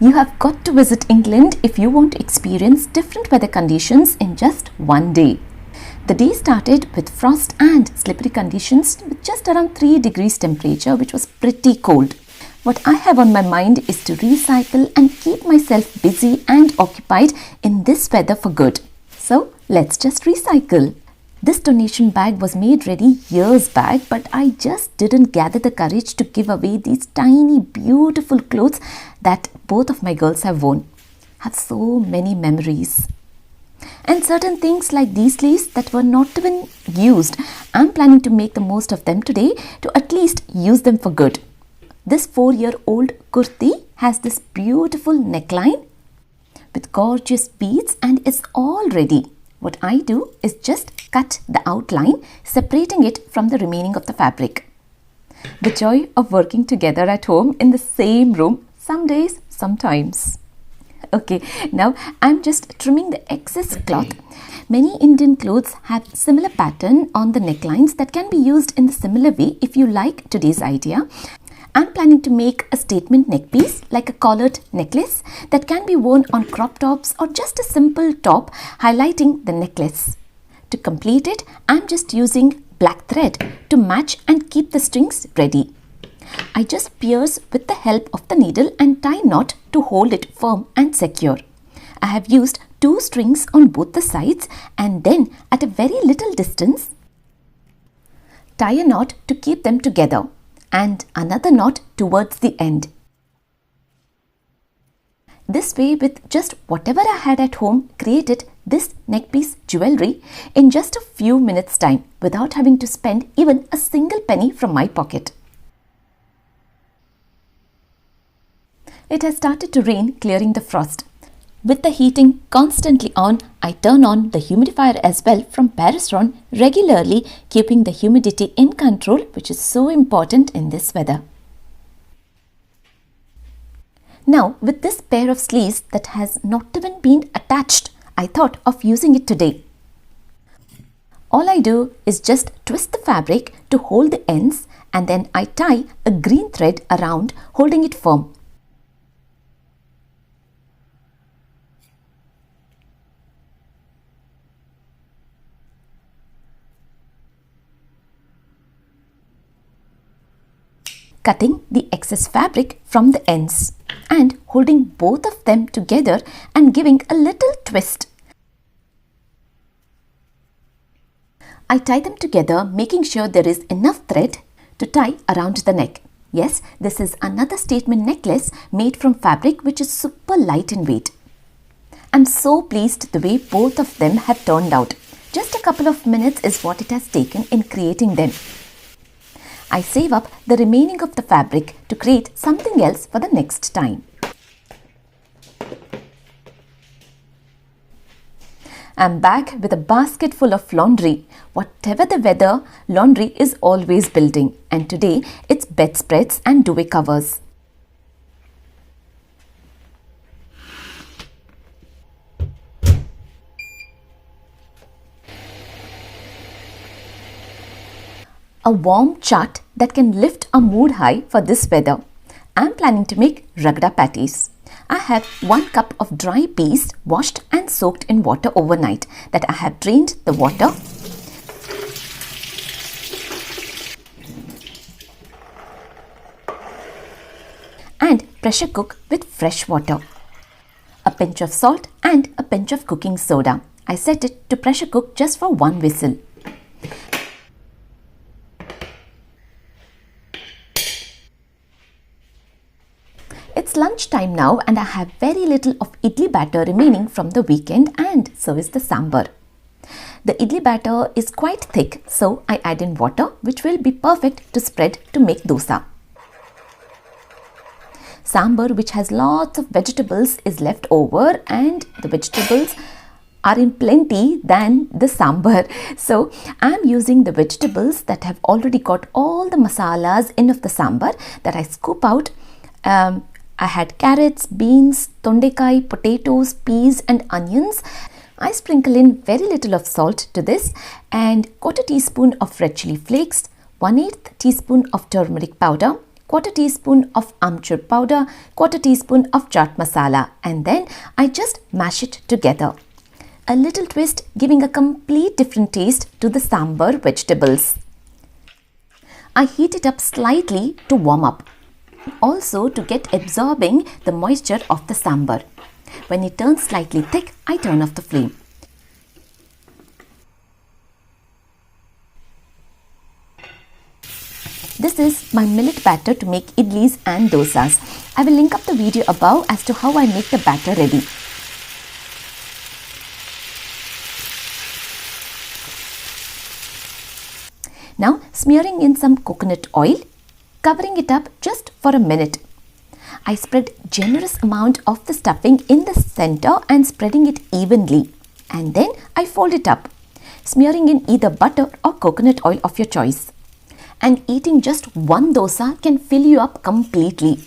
You have got to visit England if you want to experience different weather conditions in just one day. The day started with frost and slippery conditions with just around 3 degrees temperature, which was pretty cold. What I have on my mind is to recycle and keep myself busy and occupied in this weather for good. So let's just recycle. This donation bag was made ready years back, but I just didn't gather the courage to give away these tiny beautiful clothes that both of my girls have worn. Have so many memories. And certain things like these sleeves that were not even used, I'm planning to make the most of them today to at least use them for good. This 4-year-old kurti has this beautiful neckline with gorgeous beads and is all ready. What I do is just cut the outline, separating it from the remaining of the fabric. The joy of working together at home in the same room, some days, sometimes. Okay, now I'm just trimming the excess cloth. Many Indian clothes have similar pattern on the necklines that can be used in the similar way if you like today's idea. I'm planning to make a statement neck piece like a collared necklace that can be worn on crop tops or just a simple top highlighting the necklace. To complete it, I'm just using black thread to match and keep the strings ready. I just pierce with the help of the needle and tie knot to hold it firm and secure. I have used 2 strings on both the sides and then at a very little distance, tie a knot to keep them together and another knot towards the end. This way, with just whatever I had at home, created this neckpiece jewelry in just a few minutes time without having to spend even a single penny from my pocket. It has started to rain, clearing the frost. With the heating constantly on, I turn on the humidifier as well from Paris-Ron regularly, keeping the humidity in control, which is so important in this weather. Now, with this pair of sleeves that has not even been attached, I thought of using it today. All I do is just twist the fabric to hold the ends and then I tie a green thread around, holding it firm. Cutting the excess fabric from the ends and holding both of them together and giving a little twist. I tie them together, making sure there is enough thread to tie around the neck. Yes, this is another statement necklace made from fabric which is super light in weight. I'm so pleased the way both of them have turned out. Just a couple of minutes is what it has taken in creating them. I save up the remaining of the fabric to create something else for the next time. I'm back with a basket full of laundry. Whatever the weather, laundry is always building, and today it's bedspreads and duvet covers. A warm chaat that can lift a mood high for this weather. I'm planning to make Ragda Patties. I have 1 cup of dry peas washed and soaked in water overnight that I have drained the water. And pressure cook with fresh water. A pinch of salt and a pinch of cooking soda. I set it to pressure cook just for 1 whistle. It's lunchtime now and I have very little of idli batter remaining from the weekend, and so is the sambar. The idli batter is quite thick, so I add in water, which will be perfect to spread to make dosa. Sambar, which has lots of vegetables, is left over, and the vegetables are in plenty than the sambar. So I'm using the vegetables that have already got all the masalas in of the sambar that I scoop out. I had carrots, beans, tondekai, potatoes, peas and onions. I sprinkle in very little of salt to this and 1/4 teaspoon of red chili flakes, 1/8 teaspoon of turmeric powder, quarter teaspoon of amchur powder, quarter teaspoon of chaat masala, and then I just mash it together. A little twist giving a complete different taste to the sambar vegetables. I heat it up slightly to warm up, also to get absorbing the moisture of the sambar. When it turns slightly thick, I turn off the flame. This is my millet batter to make idlis and dosas. I will link up the video above as to how I make the batter ready. Now smearing in some coconut oil, covering it up just for a minute. I spread generous amount of the stuffing in the center and spreading it evenly. And then I fold it up, smearing in either butter or coconut oil of your choice. And eating just one dosa can fill you up completely.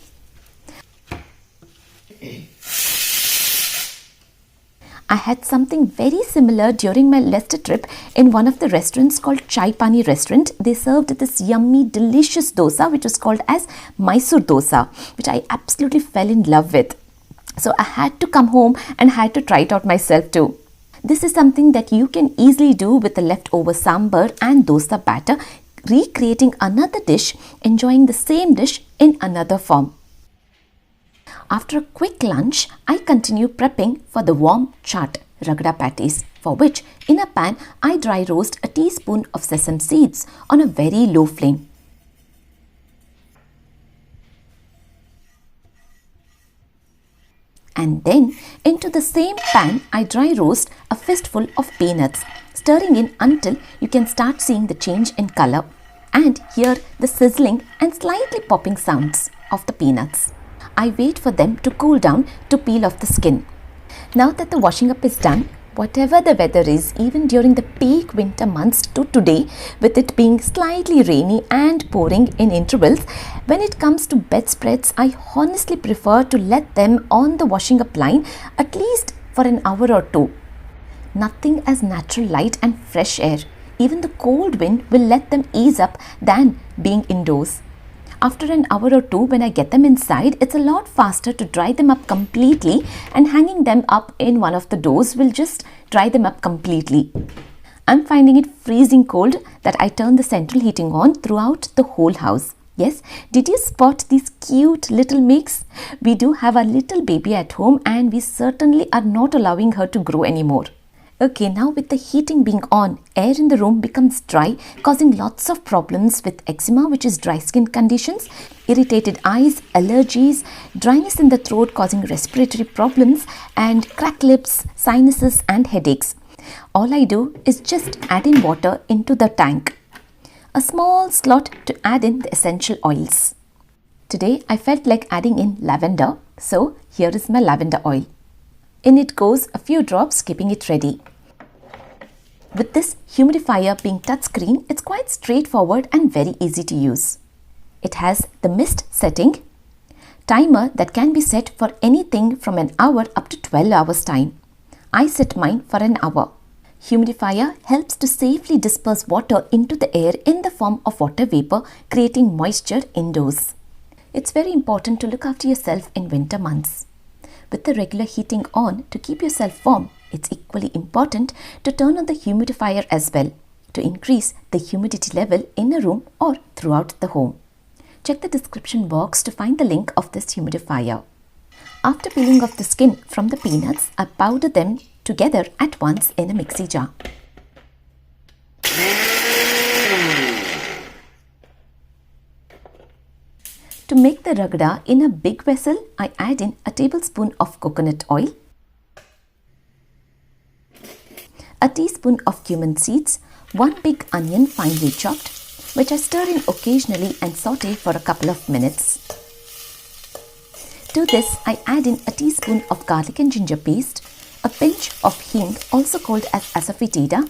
I had something very similar during my Leicester trip in one of the restaurants called Chai Pani restaurant. They served this yummy, delicious dosa which was called as Mysore Dosa, which I absolutely fell in love with. So I had to come home and had to try it out myself too. This is something that you can easily do with the leftover sambar and dosa batter, recreating another dish, enjoying the same dish in another form. After a quick lunch, I continue prepping for the warm chaat, Ragda Patties, for which in a pan I dry roast a teaspoon of sesame seeds on a very low flame. And then into the same pan I dry roast a fistful of peanuts, stirring in until you can start seeing the change in color and hear the sizzling and slightly popping sounds of the peanuts. I wait for them to cool down to peel off the skin. Now that the washing up is done, whatever the weather is, even during the peak winter months to today, with it being slightly rainy and pouring in intervals, when it comes to bedspreads, I honestly prefer to let them on the washing up line at least for an hour or two. Nothing as natural light and fresh air, even the cold wind will let them ease up than being indoors. After an hour or two, when I get them inside, it's a lot faster to dry them up completely, and hanging them up in one of the doors will just dry them up completely. I'm finding it freezing cold that I turn the central heating on throughout the whole house. Yes, did you spot these cute little mix? We do have a little baby at home and we certainly are not allowing her to grow anymore. Okay, now with the heating being on, air in the room becomes dry, causing lots of problems with eczema, which is dry skin conditions, irritated eyes, allergies, dryness in the throat causing respiratory problems, and cracked lips, sinuses and headaches. All I do is just add in water into the tank. A small slot to add in the essential oils. Today I felt like adding in lavender, so here is my lavender oil. In it goes a few drops, keeping it ready. With this humidifier being touchscreen, it's quite straightforward and very easy to use. It has the mist setting, timer that can be set for anything from an hour up to 12 hours time. I set mine for an hour. Humidifier helps to safely disperse water into the air in the form of water vapor, creating moisture indoors. It's very important to look after yourself in winter months. With the regular heating on to keep yourself warm, it's equally important to turn on the humidifier as well to increase the humidity level in a room or throughout the home. Check the description box to find the link of this humidifier. After peeling off the skin from the peanuts, I powder them together at once in a mixie jar. To make the ragda in a big vessel, I add in a tablespoon of coconut oil, a teaspoon of cumin seeds, 1 big onion finely chopped, which I stir in occasionally and saute for a couple of minutes. To this, I add in a teaspoon of garlic and ginger paste, a pinch of hing, also called as asafoetida,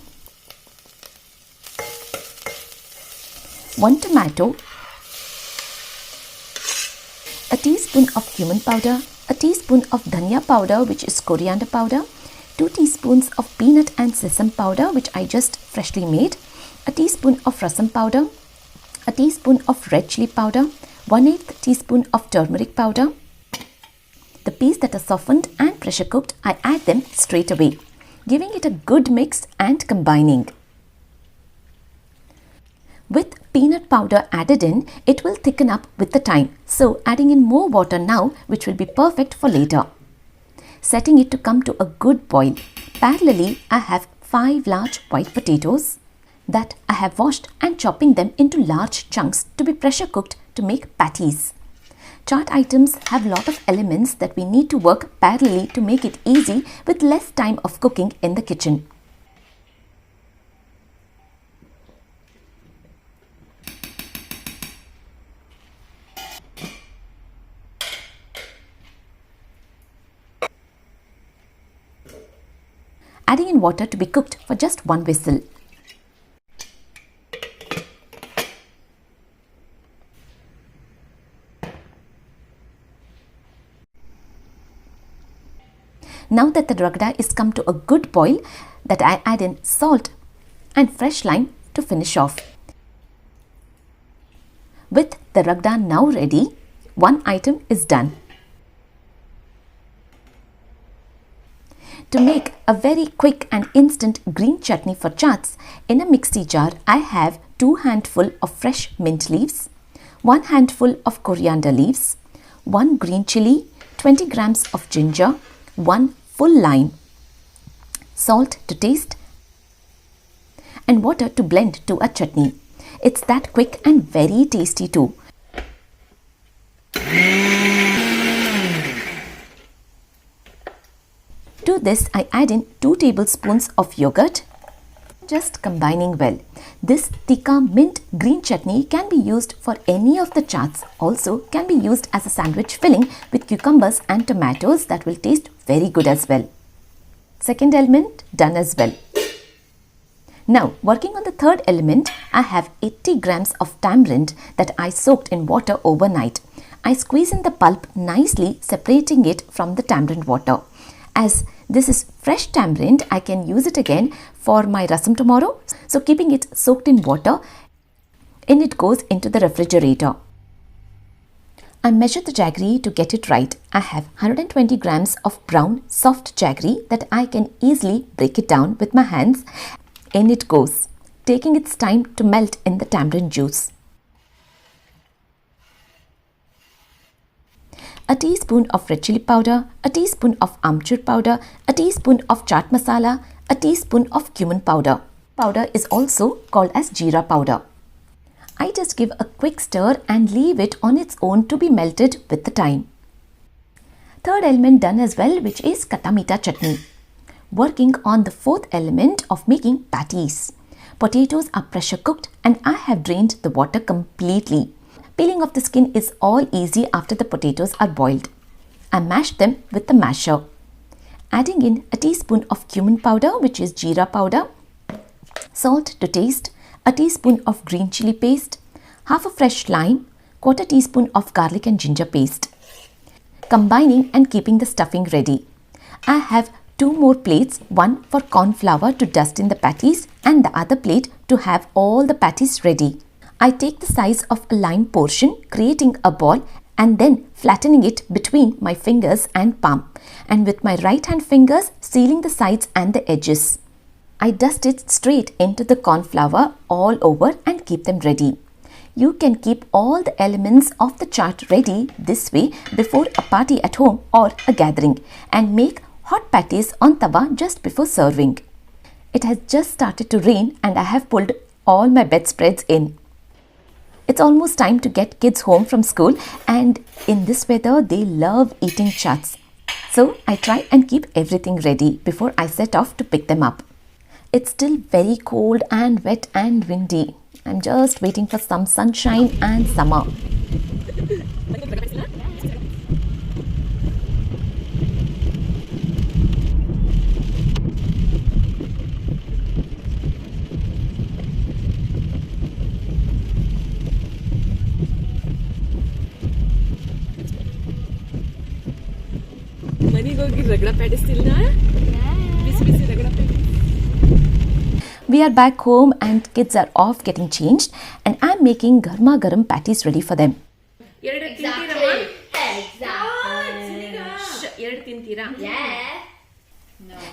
1 tomato, a teaspoon of cumin powder, a teaspoon of dhania powder, which is coriander powder, 2 teaspoons of peanut and sesame powder, which I just freshly made, a teaspoon of rasam powder, a teaspoon of red chili powder, 1/8 teaspoon of turmeric powder. The peas that are softened and pressure cooked, I add them straight away, giving it a good mix and combining. With peanut powder added in, it will thicken up with the time. So adding in more water now, which will be perfect for later. Setting it to come to a good boil. Parallelly, I have 5 large white potatoes that I have washed and chopping them into large chunks to be pressure cooked to make patties. Chaat items have a lot of elements that we need to work parallelly to make it easy with less time of cooking in the kitchen. Adding in water to be cooked for just 1 whistle. Now that the ragda is come to a good boil, that I add in salt and fresh lime to finish off. With the ragda now ready, one item is done. To make a very quick and instant green chutney for chaats, in a mixie jar I have 2 handful of fresh mint leaves, 1 handful of coriander leaves, 1 green chilli, 20 grams of ginger, 1 full lime, salt to taste and water to blend to a chutney. It's that quick and very tasty too. To this, I add in 2 tablespoons of yogurt, just combining well. This theeka mint green chutney can be used for any of the chaats. Also can be used as a sandwich filling with cucumbers and tomatoes that will taste very good as well. Second element done as well. Now working on the third element, I have 80 grams of tamarind that I soaked in water overnight. I squeeze in the pulp nicely, separating it from the tamarind water. As this is fresh tamarind, I can use it again for my rasam tomorrow. So keeping it soaked in water, and it goes into the refrigerator. I measure the jaggery to get it right. I have 120 grams of brown soft jaggery that I can easily break it down with my hands. In it goes, taking its time to melt in the tamarind juice. A teaspoon of red chili powder, a teaspoon of amchur powder, a teaspoon of chaat masala, a teaspoon of cumin powder. Powder is also called as jeera powder. I just give a quick stir and leave it on its own to be melted with the time. Third element done as well, which is Kata meeta chutney. Working on the fourth element of making patties. Potatoes are pressure cooked and I have drained the water completely. Peeling off the skin is all easy after the potatoes are boiled. I mash them with the masher. Adding in a teaspoon of cumin powder, which is jeera powder, salt to taste, a teaspoon of green chili paste, half a fresh lime, quarter teaspoon of garlic and ginger paste. Combining and keeping the stuffing ready. I have 2 more plates, one for corn flour to dust in the patties and the other plate to have all the patties ready. I take the size of a lime portion, creating a ball and then flattening it between my fingers and palm, and with my right hand fingers sealing the sides and the edges. I dust it straight into the corn flour all over and keep them ready. You can keep all the elements of the chaat ready this way before a party at home or a gathering and make hot patties on tawa just before serving. It has just started to rain and I have pulled all my bedspreads in. It's almost time to get kids home from school and in this weather they love eating chaats. So I try and keep everything ready before I set off to pick them up. It's still very cold and wet and windy. I'm just waiting for some sunshine and summer. Ragda Patties tilna? Busy Ragda Patties. We are back home and kids are off getting changed and I'm making garma garam patties ready for them. ಎರಡು ತಿಂತೀರಾ? ಎರಡು ತಿಂತೀರಾ?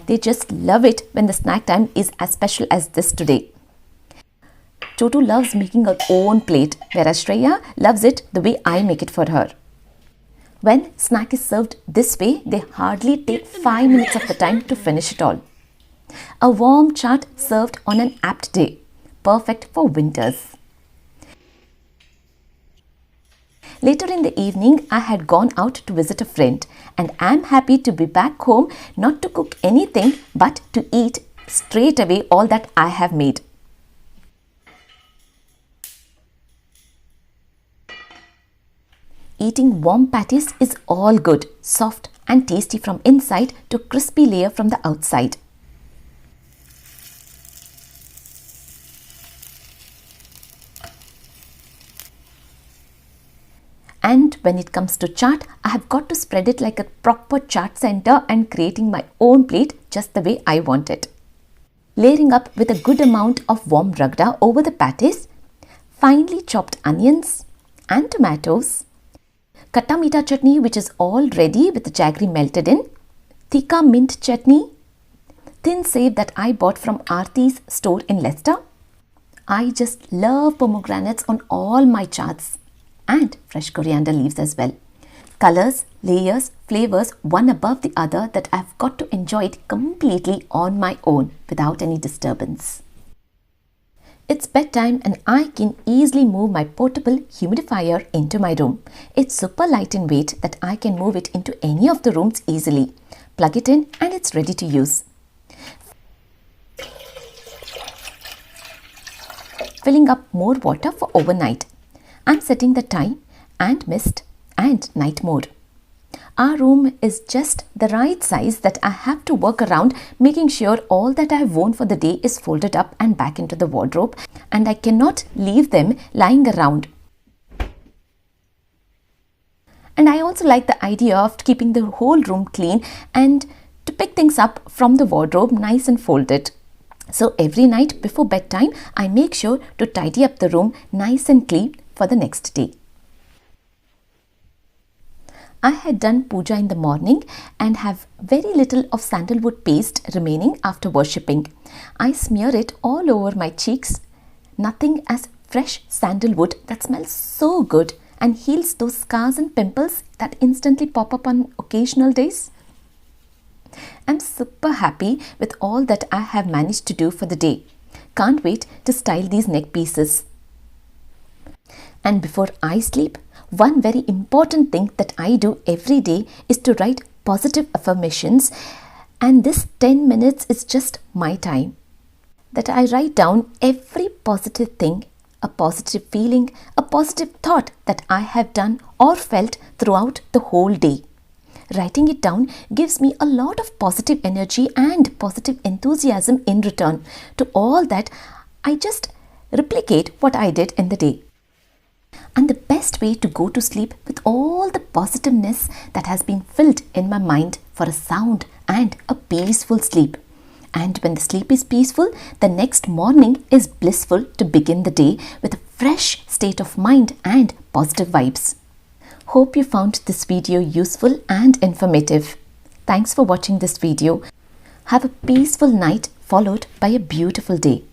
They just love it when the snack time is as special as this today. Chotu loves making her own plate, whereas Shreya loves it the way I make it for her. When snack is served this way, they hardly take 5 minutes of the time to finish it all. A warm chaat served on an apt day, perfect for winters. Later in the evening, I had gone out to visit a friend, and I'm happy to be back home, not to cook anything but to eat straight away all that I have made. Eating warm patties is all good, soft and tasty from inside to crispy layer from the outside. And when it comes to chaat, I have got to spread it like a proper chaat center and creating my own plate just the way I want it. Layering up with a good amount of warm ragda over the patties, finely chopped onions and tomatoes, Kata meeta chutney which is all ready with the jaggery melted in, theeka mint chutney, thin save that I bought from Aarti's store in Leicester. I just love pomegranates on all my chaats. And fresh coriander leaves as well. Colors, layers, flavors one above the other that I've got to enjoy it completely on my own without any disturbance. It's bedtime and I can easily move my portable humidifier into my room. It's super light in weight that I can move it into any of the rooms easily. Plug it in and it's ready to use. Filling up more water for overnight. I'm setting the time and mist and night mode. Our room is just the right size that I have to work around, making sure all that I have worn for the day is folded up and back into the wardrobe, and I cannot leave them lying around. And I also like the idea of keeping the whole room clean and to pick things up from the wardrobe nice and folded. So every night before bedtime, I make sure to tidy up the room nice and clean for the next day. I had done puja in the morning and have very little of sandalwood paste remaining after worshipping. I smear it all over my cheeks. Nothing as fresh sandalwood that smells so good and heals those scars and pimples that instantly pop up on occasional days. I'm super happy with all that I have managed to do for the day. Can't wait to style these neck pieces. And before I sleep, one very important thing that I do every day is to write positive affirmations, and this 10 minutes is just my time. That I write down every positive thing, a positive feeling, a positive thought that I have done or felt throughout the whole day. Writing it down gives me a lot of positive energy and positive enthusiasm in return to all that I just replicate what I did in the day. And the best way to go to sleep with all the positiveness that has been filled in my mind for a sound and a peaceful sleep. And when the sleep is peaceful, the next morning is blissful to begin the day with a fresh state of mind and positive vibes. Hope you found this video useful and informative. Thanks for watching this video. Have a peaceful night followed by a beautiful day.